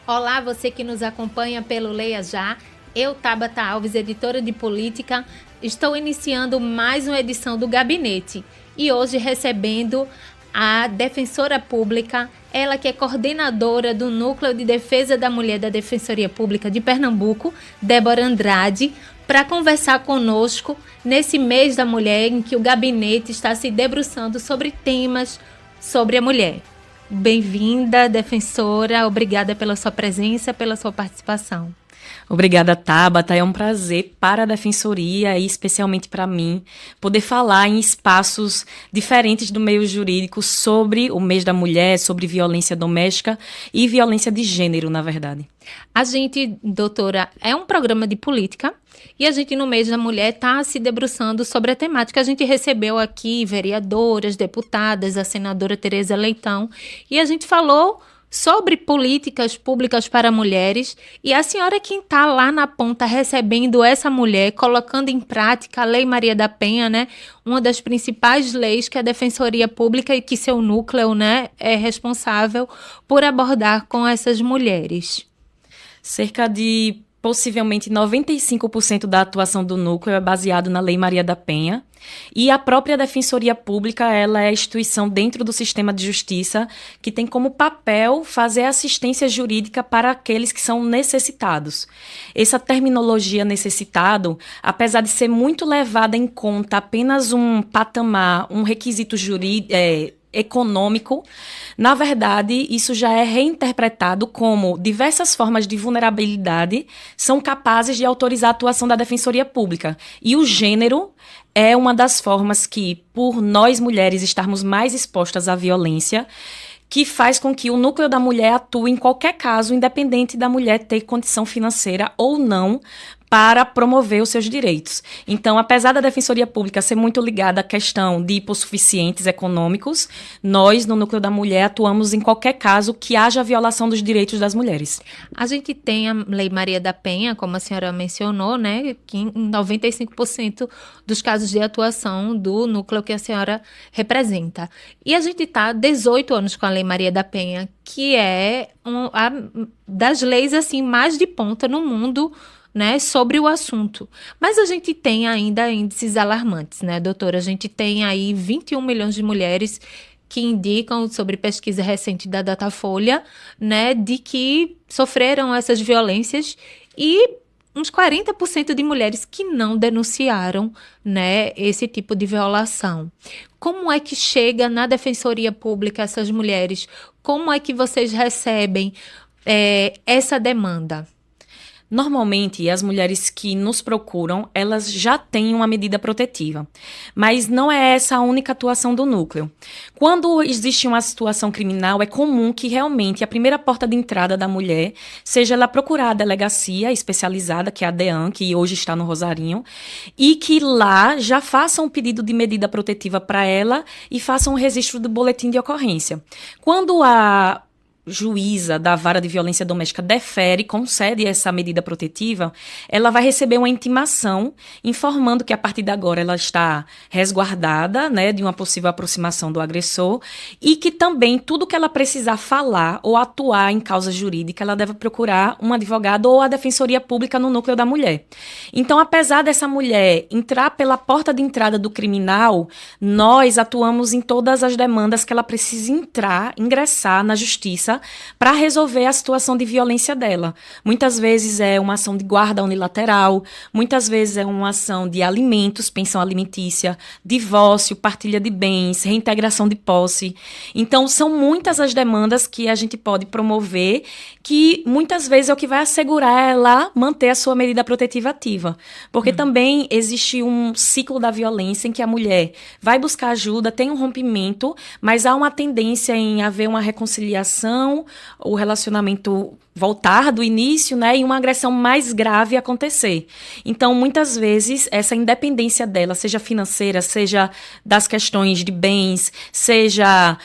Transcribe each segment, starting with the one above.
Olá, você que nos acompanha pelo Leia Já. Eu, Tabata Alves, editora de política, estou iniciando mais uma edição do Gabinete e hoje recebendo a defensora pública, ela que é coordenadora do Núcleo de Defesa da Mulher da Defensoria Pública de Pernambuco, Débora Andrade, para conversar conosco nesse mês da mulher em que o Gabinete está se debruçando sobre temas sobre a mulher. Bem-vinda, defensora. Obrigada pela sua presença, pela sua participação. Obrigada, Tabata. É um prazer para a Defensoria e especialmente para mim poder falar em espaços diferentes do meio jurídico sobre o mês da mulher, sobre violência doméstica e violência de gênero, na verdade. A gente, doutora, é um programa de política e a gente, no mês da mulher, está se debruçando sobre a temática. A gente recebeu aqui vereadoras, deputadas, a senadora Tereza Leitão, e a gente falou sobre políticas públicas para mulheres, e a senhora é quem está lá na ponta recebendo essa mulher, colocando em prática a Lei Maria da Penha, né? Uma das principais leis que a Defensoria Pública e que seu núcleo, né, é responsável por abordar com essas mulheres. Cerca de possivelmente 95% da atuação do núcleo é baseado na Lei Maria da Penha. E a própria Defensoria Pública, ela é a instituição dentro do sistema de justiça que tem como papel fazer assistência jurídica para aqueles que são necessitados. Essa terminologia necessitado, apesar de ser muito levada em conta apenas um patamar, um requisito jurídico, econômico, na verdade, isso já é reinterpretado como diversas formas de vulnerabilidade são capazes de autorizar a atuação da Defensoria Pública. E o gênero é uma das formas que, por nós mulheres estarmos mais expostas à violência, que faz com que o núcleo da mulher atue em qualquer caso, independente da mulher ter condição financeira ou não, para promover os seus direitos. Então, apesar da Defensoria Pública ser muito ligada à questão de hipossuficientes econômicos, nós, no Núcleo da Mulher, atuamos em qualquer caso que haja violação dos direitos das mulheres. A gente tem a Lei Maria da Penha, como a senhora mencionou, né, que em 95% dos casos de atuação do núcleo que a senhora representa. E a gente está há 18 anos com a Lei Maria da Penha, que é das leis assim mais de ponta no mundo, né, sobre o assunto. Mas a gente tem ainda índices alarmantes, né, doutora? A gente tem aí 21 milhões de mulheres que indicam, sobre pesquisa recente da Datafolha, né, de que sofreram essas violências e uns 40% de mulheres que não denunciaram, né, esse tipo de violação. Como é que chega na Defensoria Pública essas mulheres? Como é que vocês recebem essa demanda? Normalmente, as mulheres que nos procuram, elas já têm uma medida protetiva, mas não é essa a única atuação do núcleo. Quando existe uma situação criminal, é comum que realmente a primeira porta de entrada da mulher seja ela procurar a delegacia especializada, que é a DEAN, que hoje está no Rosarinho, e que lá já façam um pedido de medida protetiva para ela e façam um registro do boletim de ocorrência. Quando a juíza da vara de violência doméstica defere, concede essa medida protetiva, ela vai receber uma intimação informando que a partir de agora ela está resguardada, né, de uma possível aproximação do agressor e que também tudo que ela precisar falar ou atuar em causa jurídica, ela deve procurar um advogado ou a Defensoria Pública no núcleo da mulher. Então, apesar dessa mulher entrar pela porta de entrada do criminal, nós atuamos em todas as demandas que ela precisa ingressar na justiça para resolver a situação de violência dela. Muitas vezes é uma ação de guarda unilateral, muitas vezes é uma ação de alimentos, pensão alimentícia, divórcio, partilha de bens, reintegração de posse. Então, são muitas as demandas que a gente pode promover, que muitas vezes é o que vai assegurar ela manter a sua medida protetiva ativa. Porque também existe um ciclo da violência em que a mulher vai buscar ajuda, tem um rompimento, mas há uma tendência em haver uma reconciliação, o relacionamento voltar do início, né, e uma agressão mais grave acontecer. Então, muitas vezes, essa independência dela, seja financeira, seja das questões de bens, seja,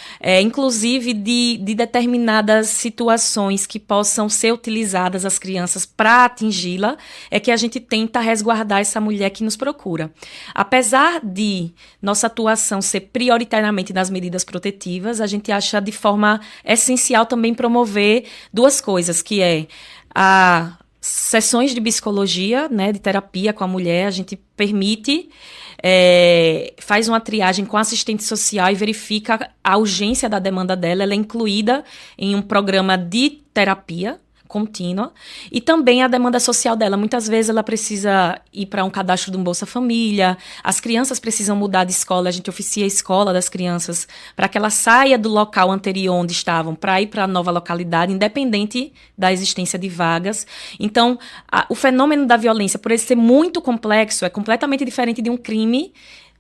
inclusive, de determinadas situações que possam ser utilizadas as crianças para atingi-la, é que a gente tenta resguardar essa mulher que nos procura. Apesar de nossa atuação ser prioritariamente nas medidas protetivas, a gente acha de forma essencial também promover duas coisas, que é a sessões de psicologia, né, de terapia com a mulher. A gente permite, faz uma triagem com a assistente social e verifica a urgência da demanda dela. Ela é incluída em um programa de terapia contínua, e também a demanda social dela. Muitas vezes ela precisa ir para um cadastro de um Bolsa Família, as crianças precisam mudar de escola, a gente oficia a escola das crianças para que ela saia do local anterior onde estavam para ir para a nova localidade, independente da existência de vagas. Então, o fenômeno da violência, por ele ser muito complexo, é completamente diferente de um crime,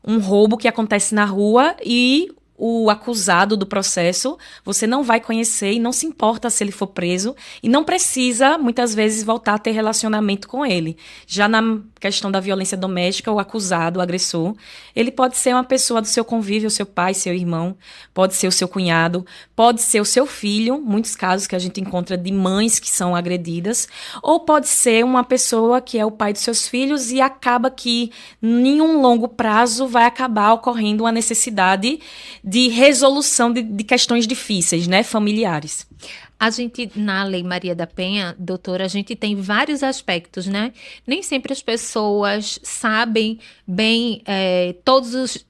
um roubo que acontece na rua e o acusado do processo, você não vai conhecer e não se importa se ele for preso e não precisa, muitas vezes, voltar a ter relacionamento com ele. Já na questão da violência doméstica, o acusado, o agressor, ele pode ser uma pessoa do seu convívio, seu pai, seu irmão, pode ser o seu cunhado, pode ser o seu filho, muitos casos que a gente encontra de mães que são agredidas, ou pode ser uma pessoa que é o pai dos seus filhos e acaba que, em um longo prazo, vai acabar ocorrendo uma necessidade de resolução de questões difíceis, né, familiares. A gente, na Lei Maria da Penha, doutora, a gente tem vários aspectos, né? Nem sempre as pessoas sabem bem todos os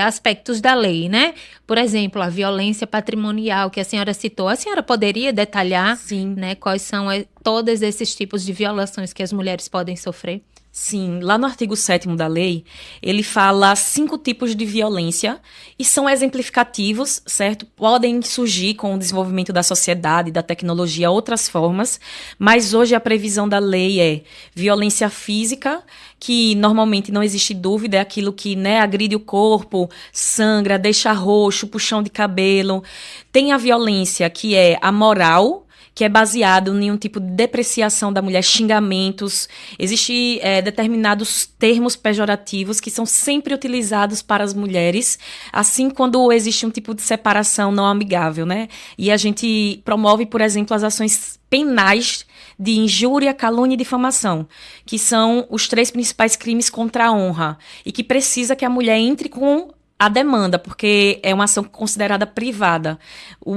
aspectos da lei, né? Por exemplo, a violência patrimonial que a senhora citou. A senhora poderia detalhar, Sim, né, quais são todos esses tipos de violações que as mulheres podem sofrer? Sim, lá no artigo 7º da lei, ele fala 5 tipos de violência e são exemplificativos, certo? Podem surgir com o desenvolvimento da sociedade, da tecnologia, outras formas, mas hoje a previsão da lei é violência física, que normalmente não existe dúvida, é aquilo que, né, agride o corpo, sangra, deixa roxo, puxão de cabelo. Tem a violência que é a moral, que é baseado em um tipo de depreciação da mulher, xingamentos. Existem determinados termos pejorativos que são sempre utilizados para as mulheres, assim quando existe um tipo de separação não amigável, né? E a gente promove, por exemplo, as ações penais de injúria, calúnia e difamação, que são os 3 principais crimes contra a honra, e que precisa que a mulher entre com a demanda, porque é uma ação considerada privada.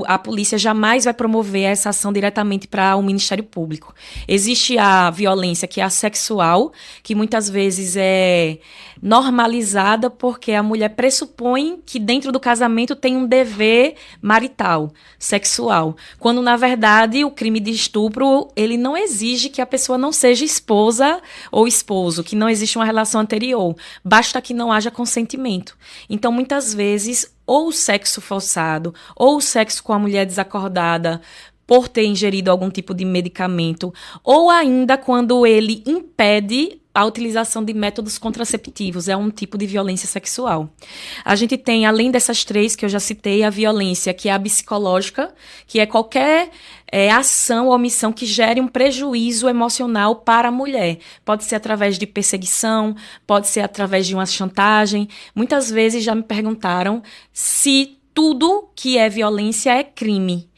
A polícia jamais vai promover essa ação diretamente para o Ministério Público. Existe a violência que é a sexual, que muitas vezes é normalizada porque a mulher pressupõe que dentro do casamento tem um dever marital, sexual, quando na verdade o crime de estupro, ele não exige que a pessoa não seja esposa ou esposo, que não existe uma relação anterior, basta que não haja consentimento. Então, muitas vezes, ou o sexo forçado, ou o sexo com a mulher desacordada, por ter ingerido algum tipo de medicamento, ou ainda quando ele impede a utilização de métodos contraceptivos, é um tipo de violência sexual. A gente tem, além dessas 3 que eu já citei, a violência que é a psicológica, que é qualquer ação ou omissão que gere um prejuízo emocional para a mulher. Pode ser através de perseguição, pode ser através de uma chantagem. Muitas vezes já me perguntaram se tudo que é violência é crime.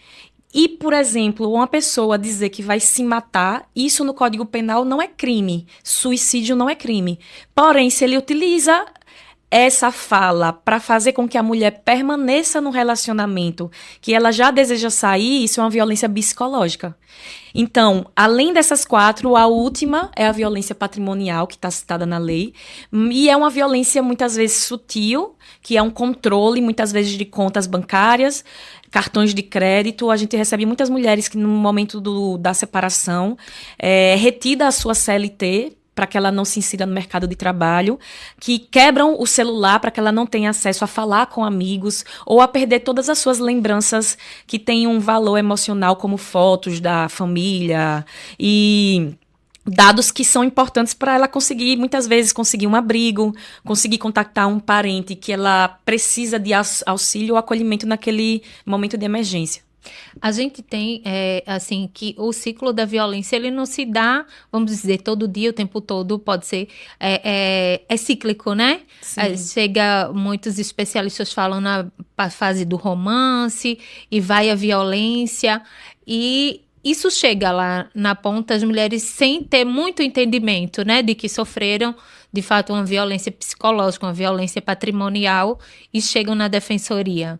E, por exemplo, uma pessoa dizer que vai se matar, isso no Código Penal não é crime. Suicídio não é crime. Porém, se ele utiliza essa fala para fazer com que a mulher permaneça no relacionamento que ela já deseja sair, isso é uma violência psicológica. Então, além dessas 4, a última é a violência patrimonial, que está citada na lei, e é uma violência muitas vezes sutil, que é um controle, muitas vezes, de contas bancárias, cartões de crédito. A gente recebe muitas mulheres que no momento da separação retida a sua CLT para que ela não se insira no mercado de trabalho, que quebram o celular para que ela não tenha acesso a falar com amigos ou a perder todas as suas lembranças que têm um valor emocional, como fotos da família e dados que são importantes para ela conseguir, muitas vezes, conseguir um abrigo, conseguir contactar um parente que ela precisa de auxílio ou acolhimento naquele momento de emergência. A gente tem, assim, que o ciclo da violência, ele não se dá, vamos dizer, todo dia, o tempo todo, pode ser, é cíclico, né? Chega, muitos especialistas falam na fase do romance, e vai a violência, e isso chega lá na ponta, as mulheres sem ter muito entendimento, né, de que sofreram, de fato, uma violência psicológica, uma violência patrimonial, e chegam na defensoria.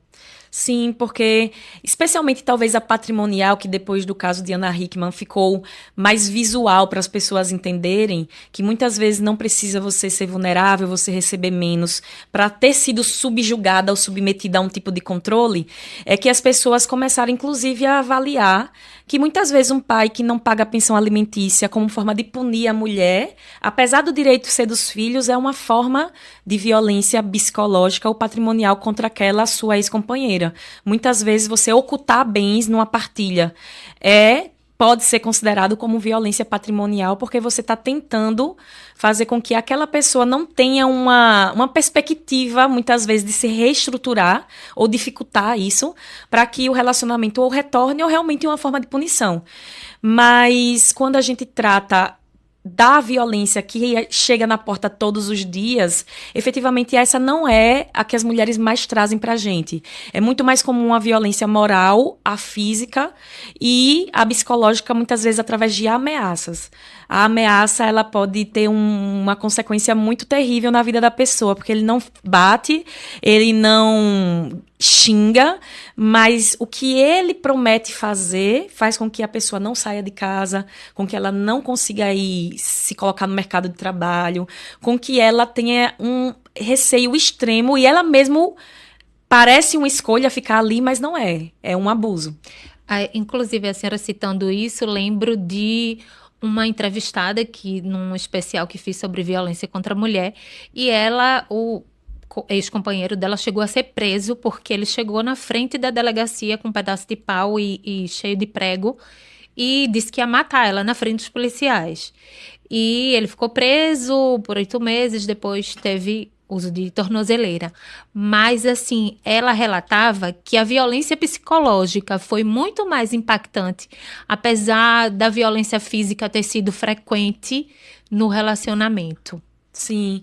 Sim, porque, especialmente talvez a patrimonial, que depois do caso de Ana Hickman ficou mais visual para as pessoas entenderem que muitas vezes não precisa você ser vulnerável, você receber menos, para ter sido subjugada ou submetida a um tipo de controle, é que as pessoas começaram, inclusive, a avaliar que muitas vezes um pai que não paga a pensão alimentícia como forma de punir a mulher, apesar do direito ser dos filhos, é uma forma de violência psicológica ou patrimonial contra aquela sua ex-companheira. Muitas vezes você ocultar bens numa partilha pode ser considerado como violência patrimonial, porque você está tentando fazer com que aquela pessoa não tenha uma perspectiva, muitas vezes, de se reestruturar ou dificultar isso, para que o relacionamento ou retorne ou realmente uma forma de punição. Mas quando a gente trata da violência que chega na porta todos os dias, efetivamente essa não é a que as mulheres mais trazem pra gente. É muito mais comum a violência moral, a física e a psicológica, muitas vezes através de ameaças. A ameaça, ela pode ter uma consequência muito terrível na vida da pessoa, porque ele não bate, ele não xinga, mas o que ele promete fazer faz com que a pessoa não saia de casa, com que ela não consiga ir se colocar no mercado de trabalho, com que ela tenha um receio extremo e ela mesmo parece uma escolha ficar ali, mas não é. É um abuso. Inclusive, a senhora citando isso, lembro de uma entrevistada num especial que fiz sobre violência contra a mulher, e o ex-companheiro dela chegou a ser preso porque ele chegou na frente da delegacia com um pedaço de pau e cheio de prego e disse que ia matar ela na frente dos policiais. E ele ficou preso por 8 meses, depois teve uso de tornozeleira. Mas, assim, ela relatava que a violência psicológica foi muito mais impactante, apesar da violência física ter sido frequente no relacionamento. Sim,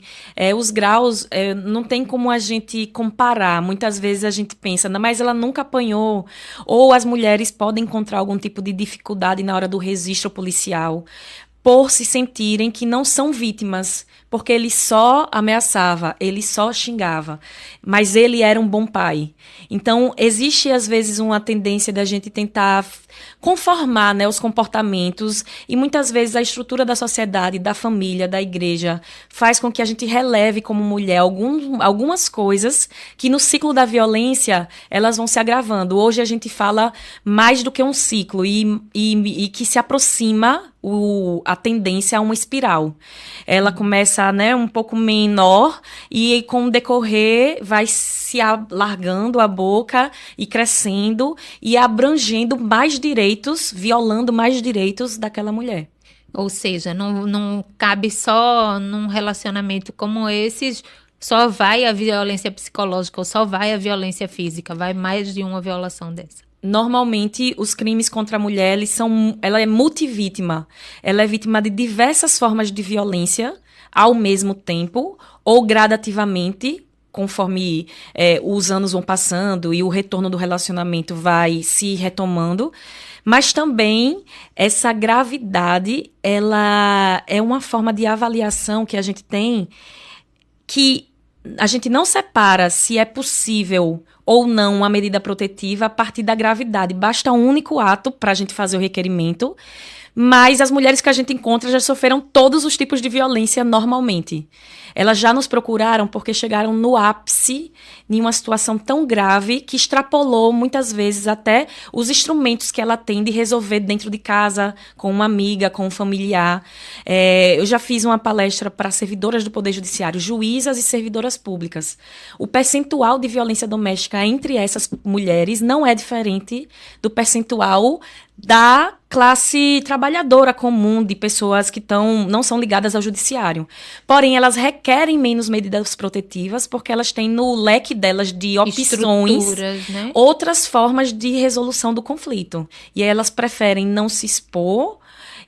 os graus, não tem como a gente comparar. Muitas vezes a gente pensa, mas ela nunca apanhou. Ou as mulheres podem encontrar algum tipo de dificuldade na hora do registro policial, por se sentirem que não são vítimas, porque ele só ameaçava, ele só xingava, mas ele era um bom pai. Então, existe às vezes uma tendência da gente tentar conformar, né, os comportamentos, e muitas vezes a estrutura da sociedade, da família, da igreja, faz com que a gente releve como mulher algumas coisas que no ciclo da violência elas vão se agravando. Hoje a gente fala mais do que um ciclo e que se aproxima a tendência a uma espiral. Ela começa, né, um pouco menor e com o decorrer vai se alargando a boca e crescendo e abrangendo mais direitos, violando mais direitos daquela mulher. Ou seja, não cabe só num relacionamento como esses, só vai a violência psicológica ou só vai a violência física, vai mais de uma violação dessa. Normalmente, os crimes contra a mulher, ela é multivítima. Ela é vítima de diversas formas de violência ao mesmo tempo ou gradativamente, conforme os anos vão passando e o retorno do relacionamento vai se retomando. Mas também essa gravidade, ela é uma forma de avaliação que a gente tem que a gente não separa se é possível ou não uma medida protetiva a partir da gravidade. Basta um único ato para a gente fazer o requerimento, mas as mulheres que a gente encontra já sofreram todos os tipos de violência normalmente. Elas já nos procuraram porque chegaram no ápice em uma situação tão grave que extrapolou muitas vezes até os instrumentos que ela tem de resolver dentro de casa, com uma amiga, com um familiar. Eu já fiz uma palestra para servidoras do Poder Judiciário, juízas e servidoras públicas. O percentual de violência doméstica entre essas mulheres não é diferente do percentual da classe trabalhadora comum, de pessoas que não são ligadas ao judiciário. Porém, elas requerem menos medidas protetivas porque elas têm no leque delas de opções, né, outras formas de resolução do conflito. E aí elas preferem não se expor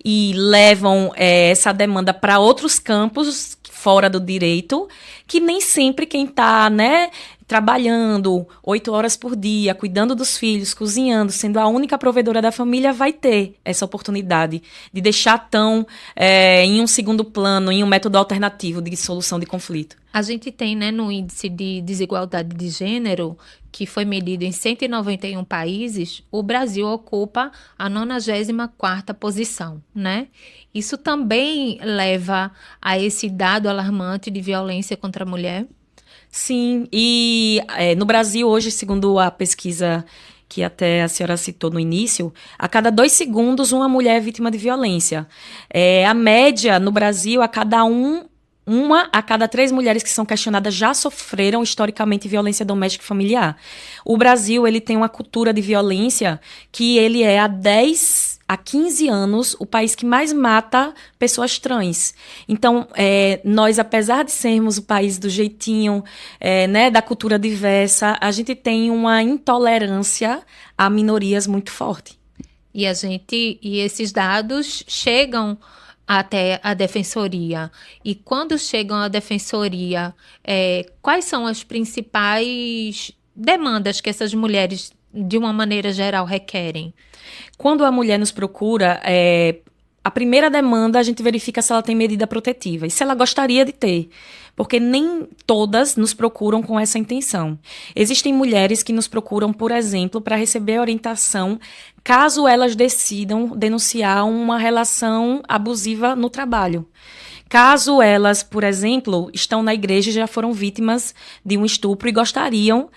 e levam essa demanda para outros campos fora do direito, que nem sempre quem está, né, trabalhando 8 horas por dia, cuidando dos filhos, cozinhando, sendo a única provedora da família, vai ter essa oportunidade de deixar tão em um segundo plano, em um método alternativo de solução de conflito. A gente tem, né, no índice de desigualdade de gênero, que foi medido em 191 países, o Brasil ocupa a 94ª posição, né? Isso também leva a esse dado alarmante de violência contra a mulher? Sim, e no Brasil hoje, segundo a pesquisa que até a senhora citou no início, a cada 2 segundos uma mulher é vítima de violência. A média no Brasil, uma a cada 3 mulheres que são questionadas já sofreram historicamente violência doméstica e familiar. O Brasil, ele tem uma cultura de violência que ele é há 15 anos o país que mais mata pessoas trans. Então, nós, apesar de sermos o país do jeitinho, né, da cultura diversa, a gente tem uma intolerância a minorias muito forte. E esses dados chegam até a defensoria. E quando chegam à defensoria, quais são as principais demandas que essas mulheres, de uma maneira geral, requerem? Quando a mulher nos procura, a primeira demanda a gente verifica se ela tem medida protetiva e se ela gostaria de ter, porque nem todas nos procuram com essa intenção. Existem mulheres que nos procuram, por exemplo, para receber orientação caso elas decidam denunciar uma relação abusiva no trabalho. Caso elas, por exemplo, estão na igreja e já foram vítimas de um estupro e gostariam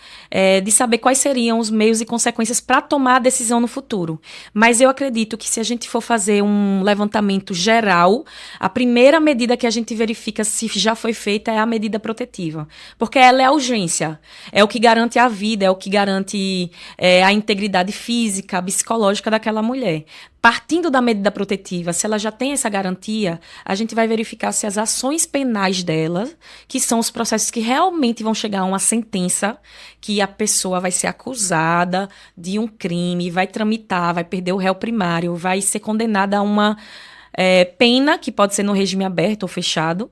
de saber quais seriam os meios e consequências para tomar a decisão no futuro. Mas eu acredito que se a gente for fazer um levantamento geral, a primeira medida que a gente verifica se já foi feita é a medida protetiva. Porque ela é a urgência, é o que garante a vida, é o que garante a integridade física, psicológica daquela mulher. Partindo da medida protetiva, se ela já tem essa garantia, a gente vai verificar se as ações penais dela, que são os processos que realmente vão chegar a uma sentença, que a pessoa vai ser acusada de um crime, vai tramitar, vai perder o réu primário, vai ser condenada a uma pena, que pode ser no regime aberto ou fechado.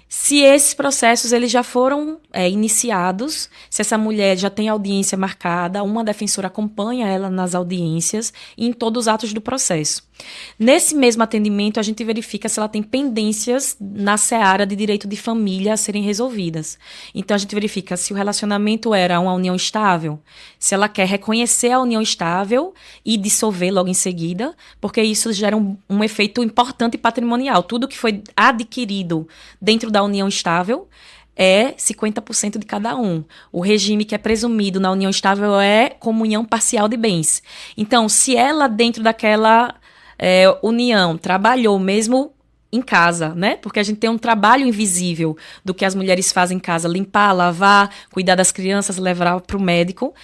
Se esses processos eles já foram iniciados, se essa mulher já tem audiência marcada, uma defensora acompanha ela nas audiências e em todos os atos do processo. Nesse mesmo atendimento, a gente verifica se ela tem pendências na seara de direito de família a serem resolvidas. Então, a gente verifica se o relacionamento era uma união estável, se ela quer reconhecer a união estável e dissolver logo em seguida, porque isso gera um efeito importante patrimonial. Tudo que foi adquirido dentro da união estável é 50% de cada um. O regime que é presumido na união estável é comunhão parcial de bens. Então, se ela, dentro daquela união, trabalhou mesmo em casa, né? Porque a gente tem um trabalho invisível do que as mulheres fazem em casa, limpar, lavar, cuidar das crianças, levar para o médico,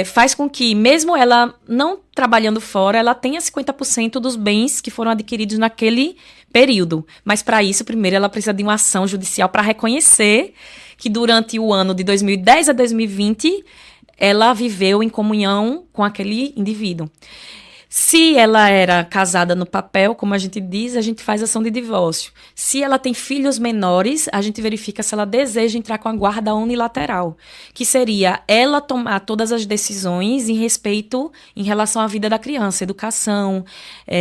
faz com que, mesmo ela não trabalhando fora, ela tenha 50% dos bens que foram adquiridos naquele período. Mas, para isso, primeiro, ela precisa de uma ação judicial para reconhecer que durante o ano de 2010 a 2020, ela viveu em comunhão com aquele indivíduo. Se ela era casada no papel, como a gente diz, a gente faz ação de divórcio. Se ela tem filhos menores, a gente verifica se ela deseja entrar com a guarda unilateral, que seria ela tomar todas as decisões em relação à vida da criança, educação,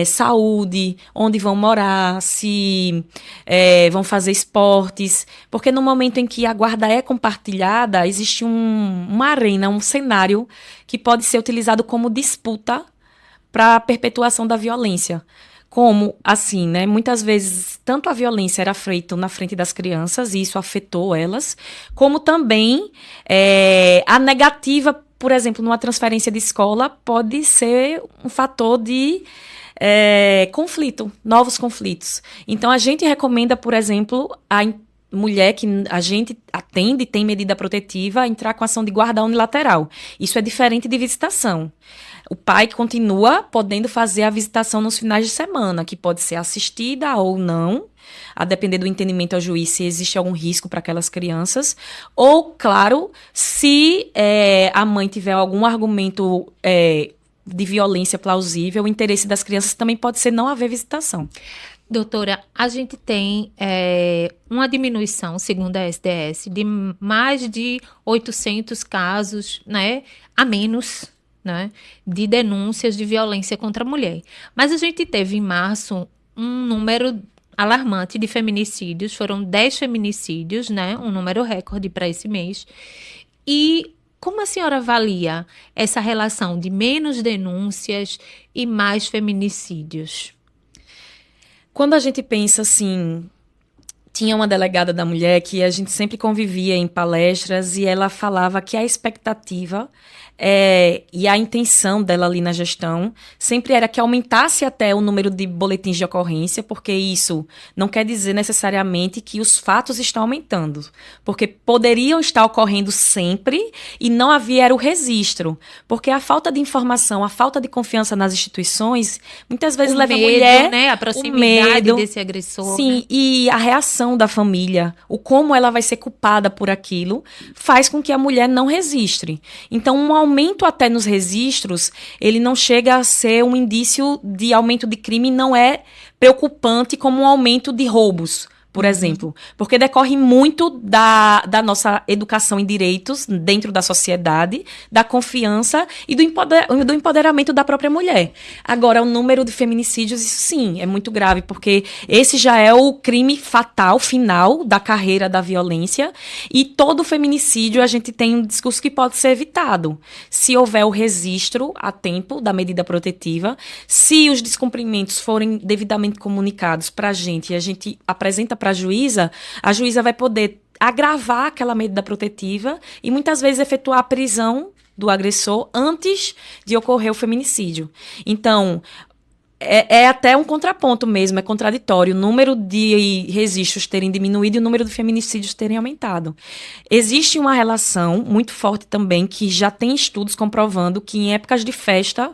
saúde, onde vão morar, se vão fazer esportes, porque no momento em que a guarda é compartilhada, existe uma arena, um cenário que pode ser utilizado como disputa para a perpetuação da violência. Como, assim, né? Muitas vezes, tanto a violência era feita na frente das crianças, e isso afetou elas, como também a negativa, por exemplo, numa transferência de escola, pode ser um fator de conflito, novos conflitos. Então, a gente recomenda, por exemplo, a mulher que a gente atende, tem medida protetiva, entrar com ação de guarda unilateral. Isso é diferente de visitação. O pai continua podendo fazer a visitação nos finais de semana, que pode ser assistida ou não, a depender do entendimento ao juiz se existe algum risco para aquelas crianças. Ou, claro, se a mãe tiver algum argumento de violência plausível, o interesse das crianças também pode ser não haver visitação. Doutora, a gente tem uma diminuição, segundo a SDS, de mais de 800 casos, né, a menos, né, de denúncias de violência contra a mulher. Mas a gente teve em março um número alarmante de feminicídios, foram 10 feminicídios, né, um número recorde para esse mês. E como a senhora avalia essa relação de menos denúncias e mais feminicídios? Quando a gente pensa assim, tinha uma delegada da mulher que a gente sempre convivia em palestras e ela falava que a expectativa e a intenção dela ali na gestão sempre era que aumentasse até o número de boletins de ocorrência, porque isso não quer dizer necessariamente que os fatos estão aumentando, porque poderiam estar ocorrendo sempre e não havia era o registro, porque a falta de informação, a falta de confiança nas instituições, muitas vezes leva medo, a mulher, né? A proximidade desse agressor. sim, né? E a reação da família, o como ela vai ser culpada por aquilo, faz com que a mulher não registre. Então, um aumento até nos registros, ele não chega a ser um indício de aumento de crime, não é preocupante como um aumento de roubos, por exemplo, porque decorre muito da nossa educação em direitos dentro da sociedade, da confiança e do empoderamento da própria mulher. Agora, o número de feminicídios, isso sim, é muito grave, porque esse já é o crime fatal, final da carreira da violência, e todo feminicídio a gente tem um discurso que pode ser evitado, se houver o registro a tempo da medida protetiva, se os descumprimentos forem devidamente comunicados para a gente e a gente apresenta para a juíza vai poder agravar aquela medida protetiva e muitas vezes efetuar a prisão do agressor antes de ocorrer o feminicídio. Então, é até um contraponto mesmo, é contraditório o número de registros terem diminuído e o número de feminicídios terem aumentado. Existe uma relação muito forte também, que já tem estudos comprovando que em épocas de festa,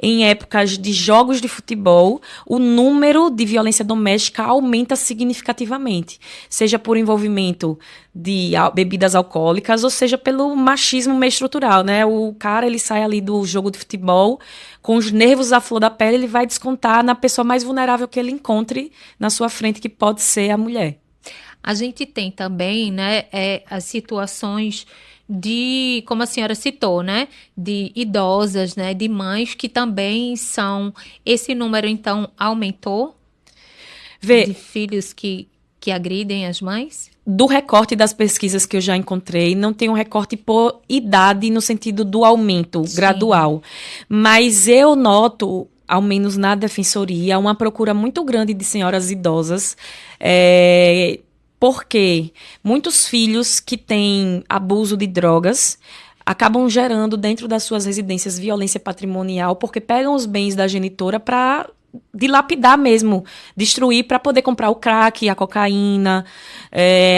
em épocas de jogos de futebol, o número de violência doméstica aumenta significativamente, seja por envolvimento de bebidas alcoólicas, ou seja pelo machismo meio estrutural, né? O cara, ele sai ali do jogo de futebol com os nervos à flor da pele, ele vai descontar na pessoa mais vulnerável que ele encontre na sua frente, que pode ser a mulher. A gente tem também, né, as situações de, como a senhora citou, né, de idosas, né, de mães que também são, esse número então aumentou de filhos que agridem as mães? Do recorte das pesquisas que eu já encontrei, não tem um recorte por idade no sentido do aumento gradual. Mas eu noto, ao menos na defensoria, uma procura muito grande de senhoras idosas, porque muitos filhos que têm abuso de drogas acabam gerando dentro das suas residências violência patrimonial, porque pegam os bens da genitora para dilapidar mesmo, destruir para poder comprar o crack, a cocaína,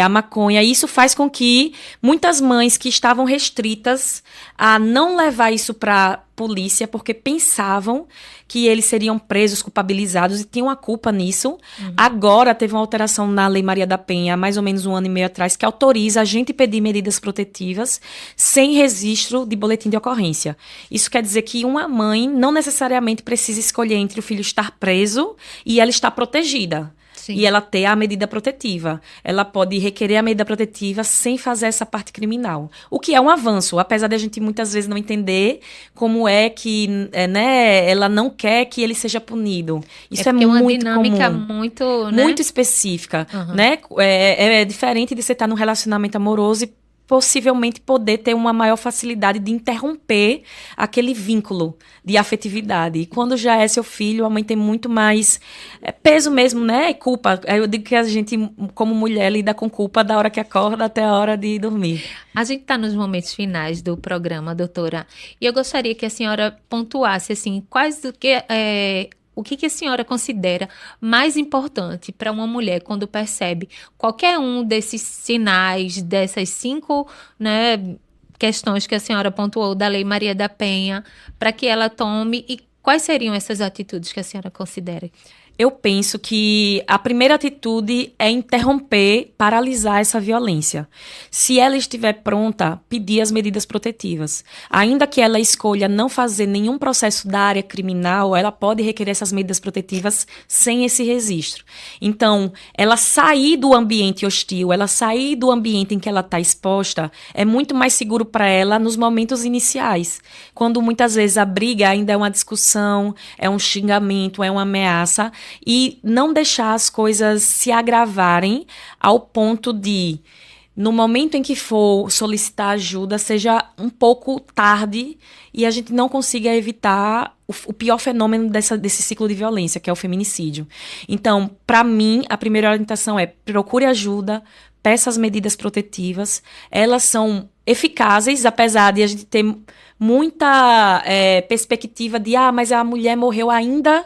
a maconha. Isso faz com que muitas mães que estavam restritas a não levar isso para polícia porque pensavam que eles seriam presos, culpabilizados e tinham a culpa nisso. Agora teve uma alteração na Lei Maria da Penha, há mais ou menos 1 ano e meio atrás, que autoriza a gente pedir medidas protetivas sem registro de boletim de ocorrência. Isso quer dizer que uma mãe não necessariamente precisa escolher entre o filho estar preso e ela estar protegida. Sim. E ela ter a medida protetiva. Ela pode requerer a medida protetiva sem fazer essa parte criminal. O que é um avanço, apesar de a gente muitas vezes não entender como é que ela não quer que ele seja punido. Isso é muito comum. É uma dinâmica muito específica. Né? É diferente de você estar num relacionamento amoroso e possivelmente poder ter uma maior facilidade de interromper aquele vínculo de afetividade. E quando já é seu filho, a mãe tem muito mais peso mesmo, né? E culpa. Eu digo que a gente, como mulher, lida com culpa da hora que acorda até a hora de dormir. A gente está nos momentos finais do programa, doutora, e eu gostaria que a senhora pontuasse, assim, o que a senhora considera mais importante para uma mulher quando percebe qualquer um desses sinais, dessas 5, né, questões que a senhora pontuou da Lei Maria da Penha, para que ela tome, e quais seriam essas atitudes que a senhora considera? Eu penso que a primeira atitude é interromper, paralisar essa violência. Se ela estiver pronta, pedir as medidas protetivas. Ainda que ela escolha não fazer nenhum processo da área criminal, ela pode requerer essas medidas protetivas sem esse registro. Então, ela sair do ambiente hostil, ela sair do ambiente em que ela está exposta, é muito mais seguro para ela nos momentos iniciais, quando muitas vezes a briga ainda é uma discussão, é um xingamento, é uma ameaça, e não deixar as coisas se agravarem ao ponto de, no momento em que for solicitar ajuda, seja um pouco tarde e a gente não consiga evitar o pior fenômeno desse ciclo de violência, que é o feminicídio. Então, para mim, a primeira orientação é: procure ajuda, peça as medidas protetivas. Elas são eficazes, apesar de a gente ter muita perspectiva de, mas a mulher morreu ainda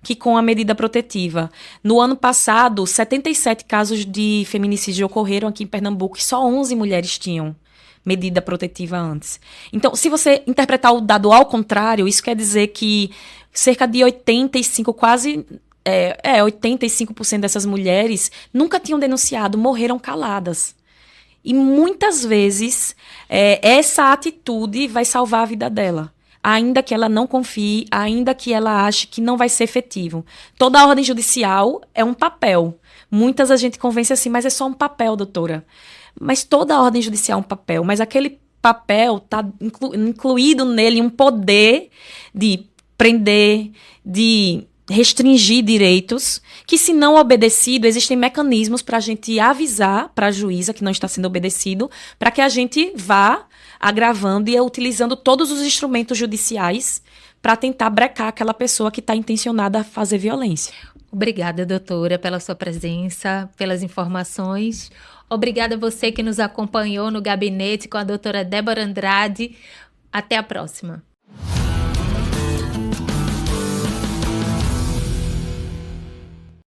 que com a medida protetiva. No ano passado, 77 casos de feminicídio ocorreram aqui em Pernambuco e só 11 mulheres tinham medida protetiva antes. Então, se você interpretar o dado ao contrário, isso quer dizer que cerca de 85% dessas mulheres nunca tinham denunciado, morreram caladas. E muitas vezes essa atitude vai salvar a vida dela, ainda que ela não confie, ainda que ela ache que não vai ser efetivo. Toda a ordem judicial é um papel. Muitas a gente convence assim, mas é só um papel, doutora. Mas toda a ordem judicial é um papel, mas aquele papel está incluído nele um poder de prender, de restringir direitos, que se não obedecido, existem mecanismos para a gente avisar para a juíza que não está sendo obedecido, para que a gente vá agravando e utilizando todos os instrumentos judiciais para tentar brecar aquela pessoa que está intencionada a fazer violência. Obrigada, doutora, pela sua presença, pelas informações. Obrigada a você que nos acompanhou no gabinete com a doutora Débora Andrade. Até a próxima.